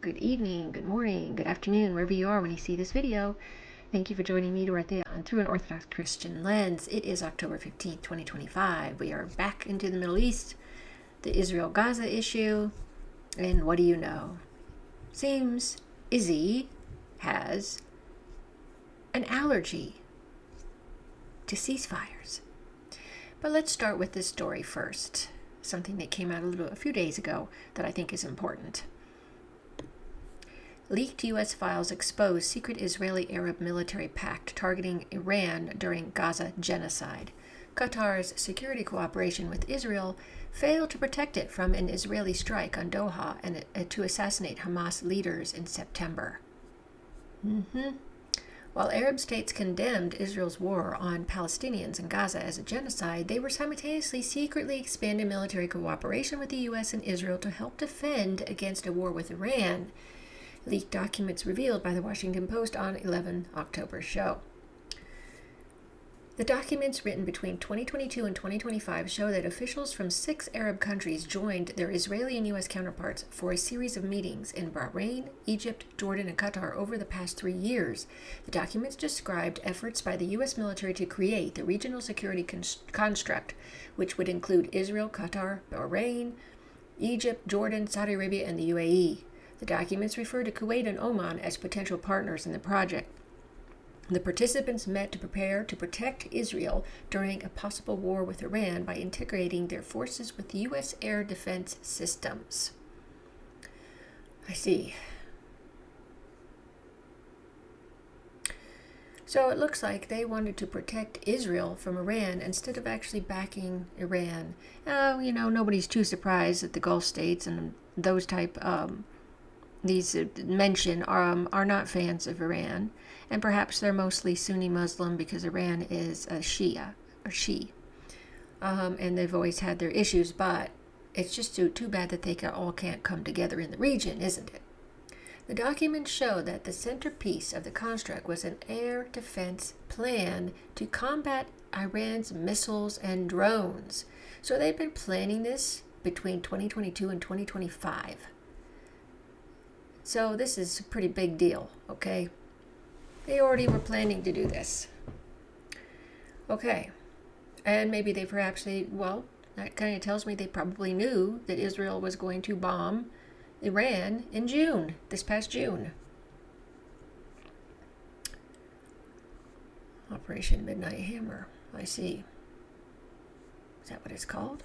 Good evening, good morning, good afternoon, wherever you are when you see this video. Thank you for joining me to write the Through an Orthodox Christian Lens. It is October 15th, 2025. We are back into the Middle East, the Israel-Gaza issue, and what do you know? Seems Izzy has an allergy to ceasefires. But let's start with this story first. Something that came out a few days ago that I think is important. Leaked U.S. files expose secret Israeli-Arab military pact targeting Iran during Gaza genocide. Qatar's security cooperation with Israel failed to protect it from an Israeli strike on Doha and to assassinate Hamas leaders in September. While Arab states condemned Israel's war on Palestinians in Gaza as a genocide, they were simultaneously secretly expanding military cooperation with the U.S. and Israel to help defend against a war with Iran. Leaked documents revealed by the Washington Post on 11 October show. The documents written between 2022 and 2025 show that officials from 6 Arab countries joined their Israeli and U.S. counterparts for a series of meetings in Bahrain, Egypt, Jordan, and Qatar over the past 3 years. The documents described efforts by the U.S. military to create the regional security construct, which would include Israel, Qatar, Bahrain, Egypt, Jordan, Saudi Arabia, and the UAE. The documents refer to Kuwait and Oman as potential partners in the project. The participants met to prepare to protect Israel during a possible war with Iran by integrating their forces with U.S. air defense systems. I see. So it looks like they wanted to protect Israel from Iran instead of actually backing Iran. Nobody's too surprised that the Gulf states and those type these mentioned are not fans of Iran, and perhaps they're mostly Sunni Muslim because Iran is a Shia or Shi, and they've always had their issues. But it's just too bad that they can't come together in the region, isn't it? The documents show that the centerpiece of the construct was an air defense plan to combat Iran's missiles and drones. So they've been planning this between 2022 and 2025. So this is a pretty big deal, okay? They already were planning to do this. Okay. And maybe that kind of tells me they probably knew that Israel was going to bomb Iran in June, this past June. Operation Midnight Hammer, I see. Is that what it's called?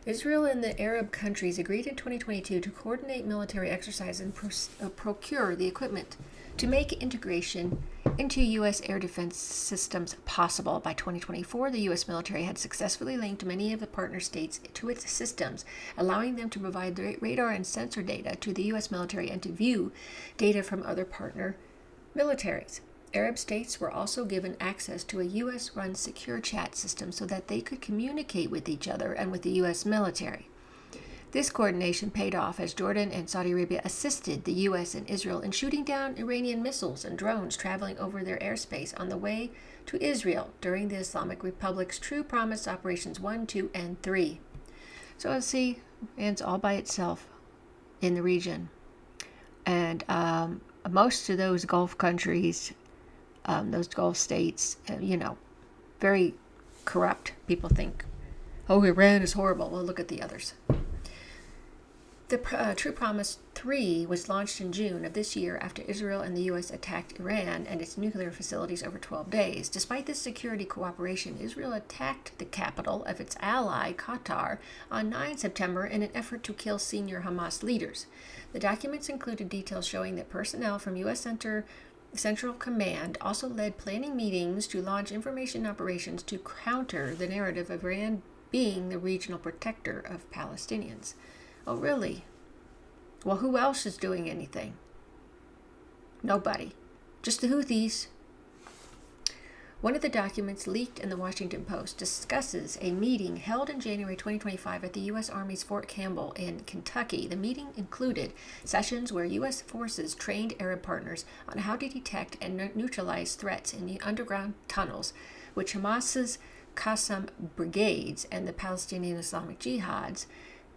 Israel and the Arab countries agreed in 2022 to coordinate military exercises and procure the equipment to make integration into U.S. air defense systems possible. By 2024, the U.S. military had successfully linked many of the partner states to its systems, allowing them to provide radar and sensor data to the U.S. military and to view data from other partner militaries. Arab states were also given access to a U.S.-run secure chat system so that they could communicate with each other and with the U.S. military. This coordination paid off as Jordan and Saudi Arabia assisted the U.S. and Israel in shooting down Iranian missiles and drones traveling over their airspace on the way to Israel during the Islamic Republic's True Promise Operations 1, 2, and 3. So let's see, it's all by itself in the region. And most of those Gulf countries, those Gulf states, very corrupt. People think, oh, Iran is horrible. Well, look at the others. The True Promise 3 was launched in June of this year after Israel and the U.S. attacked Iran and its nuclear facilities over 12 days. Despite this security cooperation, Israel attacked the capital of its ally, Qatar, on 9 September in an effort to kill senior Hamas leaders. The documents included details showing that personnel from U.S. Central Command also led planning meetings to launch information operations to counter the narrative of Iran being the regional protector of Palestinians. Oh, really? Well, who else is doing anything? Nobody. Just the Houthis. One of the documents leaked in the Washington Post discusses a meeting held in January 2025 at the U.S. Army's Fort Campbell in Kentucky. The meeting included sessions where U.S. forces trained Arab partners on how to detect and neutralize threats in the underground tunnels, which Hamas's Qassam brigades and the Palestinian Islamic Jihads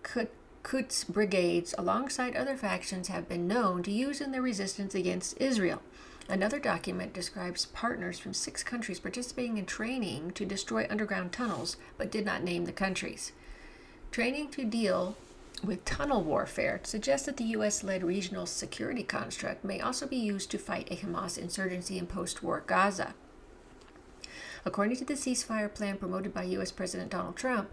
could Quds brigades, alongside other factions, have been known to use in their resistance against Israel. Another document describes partners from 6 countries participating in training to destroy underground tunnels, but did not name the countries. Training to deal with tunnel warfare suggests that the U.S.-led regional security construct may also be used to fight a Hamas insurgency in post-war Gaza. According to the ceasefire plan promoted by U.S. President Donald Trump,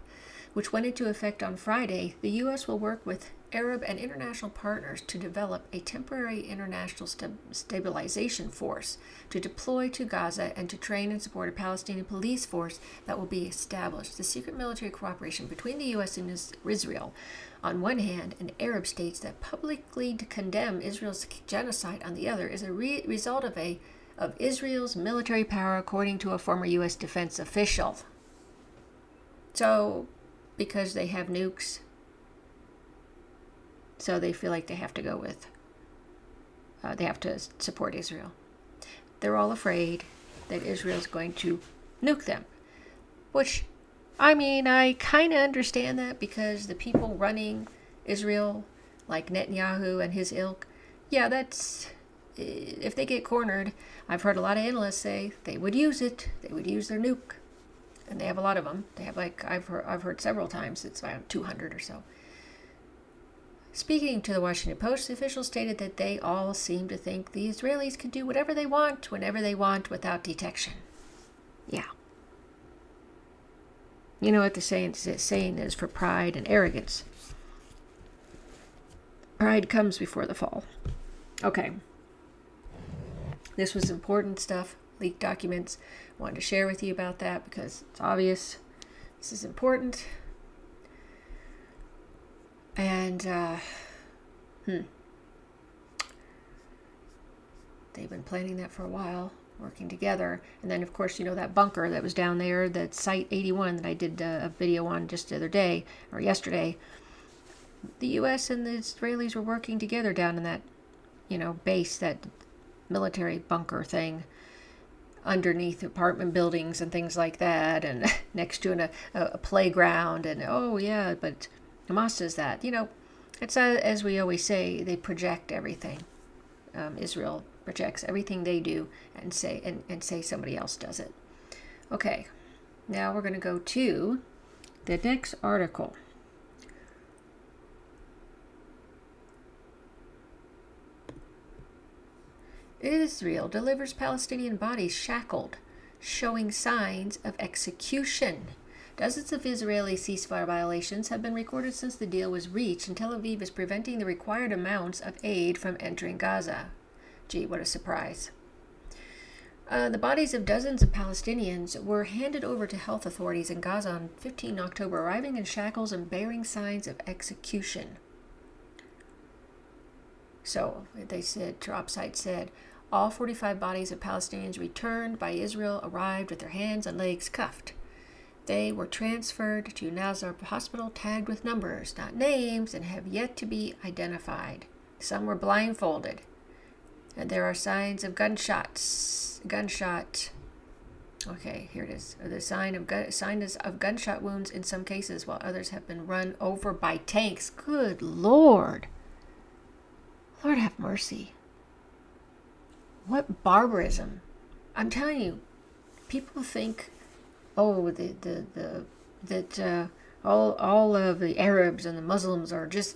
which went into effect on Friday, the U.S. will work with Arab and international partners to develop a temporary international stabilization force to deploy to Gaza and to train and support a Palestinian police force that will be established. The secret military cooperation between the U.S. and Israel, on one hand, and Arab states that publicly condemn Israel's genocide on the other, is a result of Israel's military power, according to a former U.S. defense official. So, because they have nukes, so they feel like they have to go with, they have to support Israel. They're all afraid that Israel's going to nuke them, which, I mean, I kind of understand that, because the people running Israel, like Netanyahu and his ilk, yeah, that's, if they get cornered, I've heard a lot of analysts say they would use it. They would use their nuke. And they have a lot of them. They have, like, I've heard several times, it's around 200 or so. Speaking to the Washington Post, the officials stated that they all seem to think the Israelis can do whatever they want, whenever they want, without detection. Yeah. You know what the saying is for pride and arrogance. Pride comes before the fall. Okay. This was important stuff, leaked documents. Wanted to share with you about that because it's obvious. This is important. And, they've been planning that for a while, working together. And then, of course, you know that bunker that was down there, that Site 81 that I did a video on just the other day, or yesterday. The U.S. and the Israelis were working together down in that, base, that military bunker thing, underneath apartment buildings and things like that, and next to a playground. And, oh, yeah, but Hamas does that. It's as we always say, they project everything. Israel projects everything they do and say somebody else does it. Okay, now we're going to go to the next article. Israel delivers Palestinian bodies shackled, showing signs of execution. Dozens of Israeli ceasefire violations have been recorded since the deal was reached, and Tel Aviv is preventing the required amounts of aid from entering Gaza. Gee, what a surprise. The bodies of dozens of Palestinians were handed over to health authorities in Gaza on 15 October, arriving in shackles and bearing signs of execution. So, Topside said, all 45 bodies of Palestinians returned by Israel arrived with their hands and legs cuffed. They were transferred to Nazar Hospital, tagged with numbers, not names, and have yet to be identified. Some were blindfolded. And there are signs of gunshot. Okay, here it is. The sign of gunshot wounds in some cases, while others have been run over by tanks. Good Lord. Lord have mercy. What barbarism. I'm telling you, people think, all of the Arabs and the Muslims are just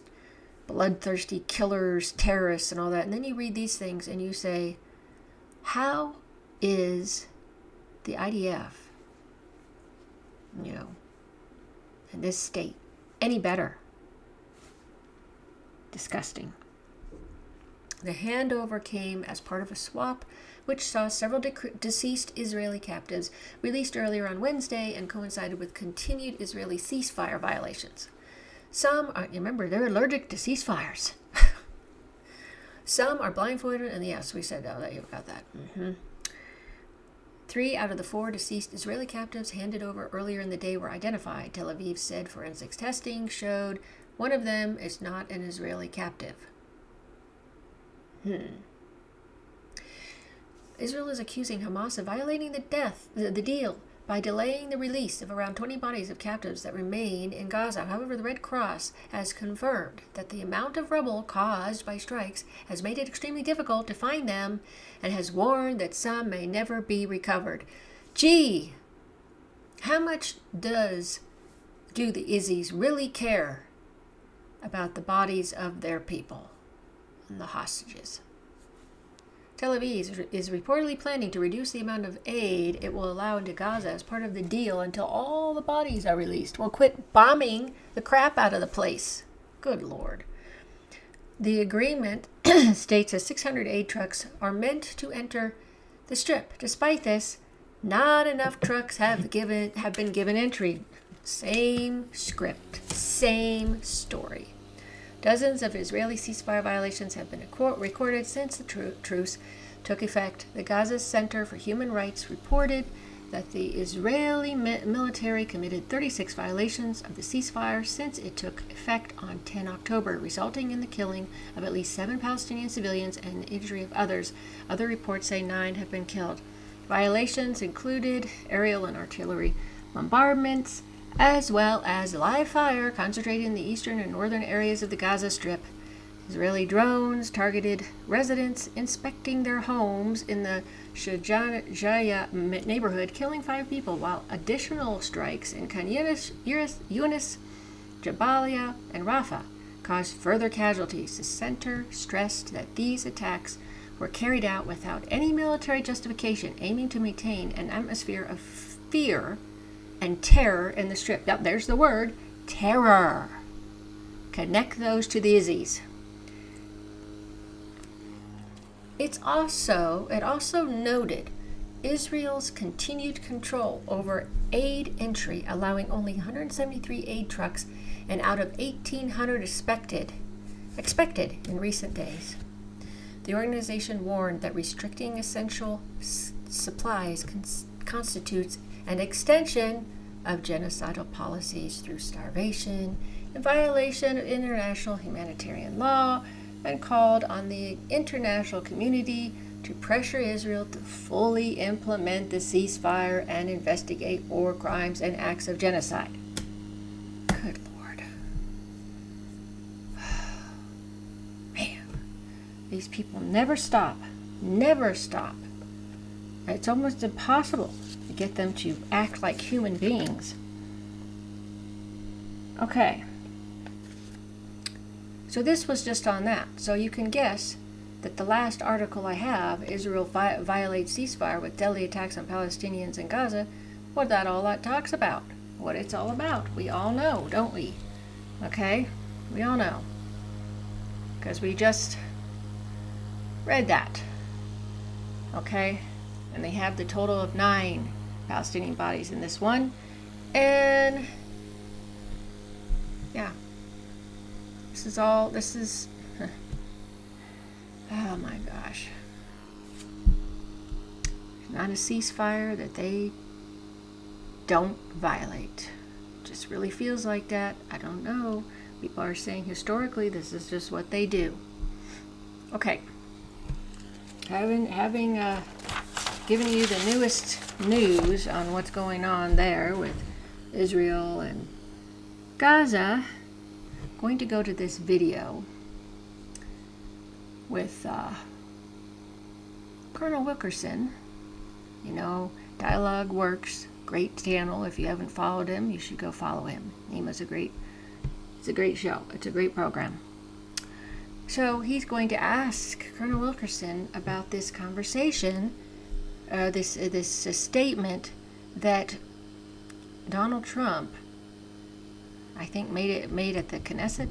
bloodthirsty killers, terrorists, and all that. And then you read these things and you say, how is the IDF, in this state, any better? Disgusting. The handover came as part of a swap, which saw several deceased Israeli captives released earlier on Wednesday and coincided with continued Israeli ceasefire violations. Some are, remember, they're allergic to ceasefires. Some are blindfolded, and yes, we said, oh, you got that. 3 out of the 4 deceased Israeli captives handed over earlier in the day were identified. Tel Aviv said forensics testing showed one of them is not an Israeli captive. Israel is accusing Hamas of violating the deal by delaying the release of around 20 bodies of captives that remain in Gaza. However, the Red Cross has confirmed that the amount of rubble caused by strikes has made it extremely difficult to find them and has warned that some may never be recovered. Gee, how much do the Izzies really care about the bodies of their people and the hostages? Tel Aviv is reportedly planning to reduce the amount of aid it will allow into Gaza as part of the deal until all the bodies are released. We'll quit bombing the crap out of the place. Good Lord. The agreement states that 600 aid trucks are meant to enter the Strip. Despite this, not enough trucks have been given entry. Same script, same story. Dozens of Israeli ceasefire violations have been recorded since the truce took effect. The Gaza Center for Human Rights reported that the Israeli military committed 36 violations of the ceasefire since it took effect on 10 October, resulting in the killing of at least 7 Palestinian civilians and the injury of others. Other reports say 9 have been killed. Violations included aerial and artillery bombardments, as well as live fire concentrated in the eastern and northern areas of the Gaza Strip. Israeli drones targeted residents inspecting their homes in the Shujaya neighborhood, killing 5 people, while additional strikes in Khan Yunis, Jabalia, and Rafah caused further casualties. The center stressed that these attacks were carried out without any military justification, aiming to maintain an atmosphere of fear and terror in the Strip. Now, there's the word, terror. Connect those to the Izzies. It also noted Israel's continued control over aid entry, allowing only 173 aid trucks and out of 1,800 expected in recent days. The organization warned that restricting essential supplies constitutes an extension of genocidal policies through starvation, in violation of international humanitarian law, and called on the international community to pressure Israel to fully implement the ceasefire and investigate war crimes and acts of genocide. Good Lord. Man, these people never stop. Never stop. It's almost impossible to get them to act like human beings. Okay. So this was just on that. So you can guess that the last article I have, Israel violates ceasefire with deadly attacks on Palestinians in Gaza, what that talks about. What it's all about. We all know, don't we? Okay? We all know. Because we just read that. Okay? And they have the total of 9 Palestinian bodies in this one. And yeah. Oh my gosh. It's not a ceasefire that they don't violate. It just really feels like that. I don't know. People are saying historically this is just what they do. Okay. Having given you the newest news on what's going on there with Israel and Gaza, I'm going to go to this video with Colonel Wilkerson. You know, Dialogue Works, great channel. If you haven't followed him, you should go follow him. It's a great show. It's a great program. So he's going to ask Colonel Wilkerson about this conversation, this statement that Donald Trump, I think, made at the Knesset.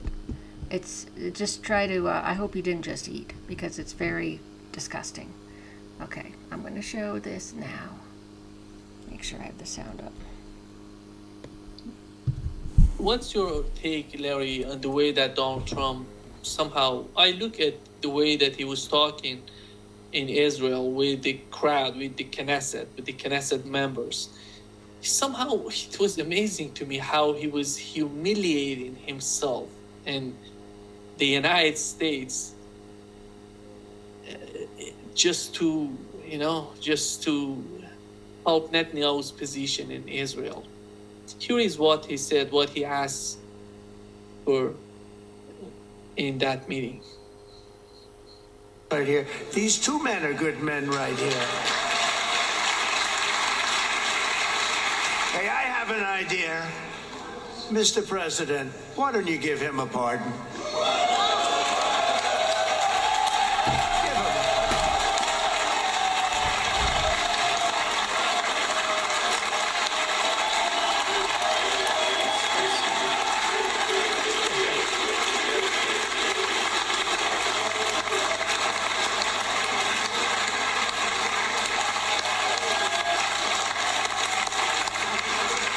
It's just try to. I hope you didn't just eat, because it's very disgusting. Okay, I'm going to show this now. Make sure I have the sound up. What's your take, Larry, on the way that Donald Trump somehow? I look at the way that he was talking in Israel with the crowd, with the Knesset members. Somehow it was amazing to me how he was humiliating himself and the United States just to of Netanyahu's position in Israel. Here is what he said, what he asked for in that meeting. Right here. These two men are good men right here. Hey, I have an idea. Mr. President, why don't you give him a pardon?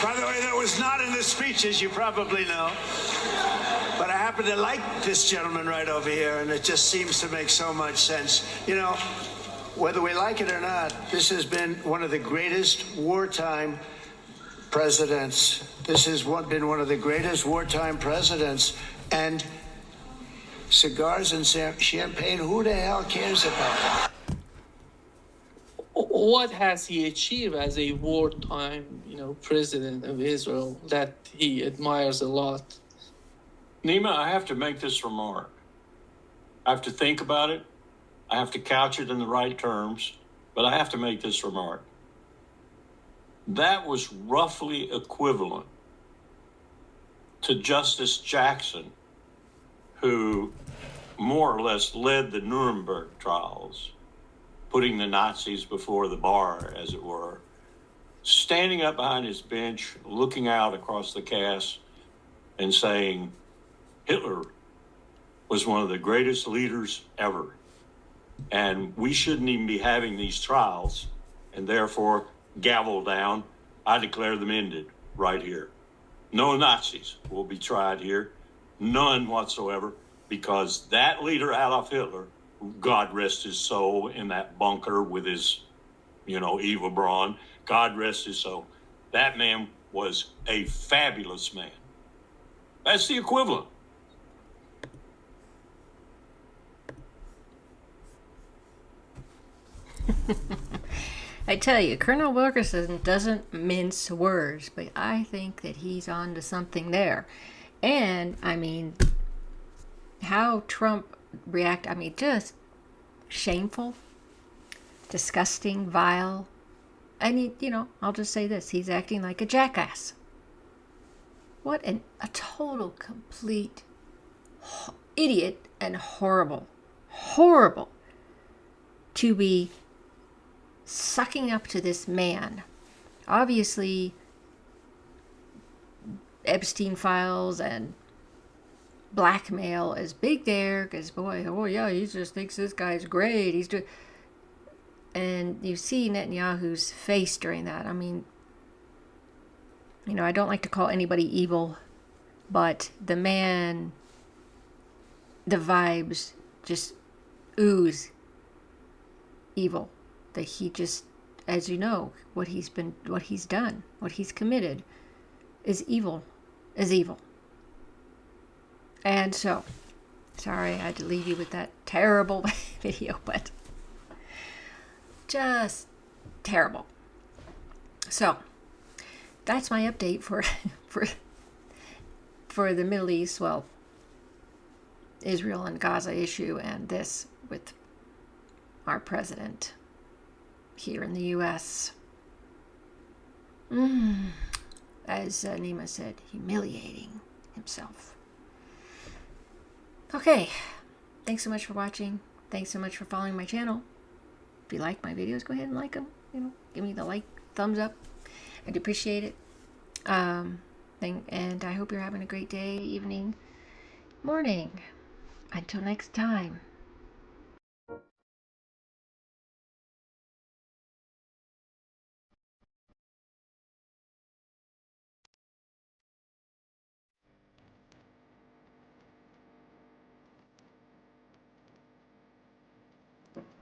By the way, that was not in the speech, as you probably know. But I happen to like this gentleman right over here, and it just seems to make so much sense. You know, whether we like it or not, this has been one of the greatest wartime presidents. This has been one of the greatest wartime presidents. And cigars and champagne, who the hell cares about that? What has he achieved as a wartime, president of Israel that he admires a lot? Nima, I have to make this remark. I have to think about it. I have to couch it in the right terms, but I have to make this remark. That was roughly equivalent to Justice Jackson, who more or less led the Nuremberg trials, putting the Nazis before the bar, as it were, standing up behind his bench, looking out across the cast and saying, Hitler was one of the greatest leaders ever, and we shouldn't even be having these trials, and therefore, gavel down, I declare them ended right here. No Nazis will be tried here, none whatsoever, because that leader, Adolf Hitler, God rest his soul, in that bunker with his, Eva Braun, God rest his soul. That man was a fabulous man. That's the equivalent. I tell you, Colonel Wilkerson doesn't mince words, but I think that he's on to something there. And, how Trump reacted, just shameful, disgusting, vile. And, I'll just say this, he's acting like a jackass. What a total, complete idiot and horrible to be sucking up to this man. Obviously, Epstein files and blackmail is big there, because he just thinks this guy's great. And you see Netanyahu's face during that. I don't like to call anybody evil, but the man, the vibes just ooze evil. That he just, as you know, what he's done, what he's committed is evil. And so, sorry I had to leave you with that terrible video, but just terrible. So, that's my update for the Middle East, Israel and Gaza issue, and this with our president here in the U.S. As Nima said, humiliating himself. Okay, thanks so much for watching. Thanks so much for following my channel. If you like my videos, go ahead and like them. Give me the thumbs up. I'd appreciate it. And I hope you're having a great day, evening, morning. Until next time.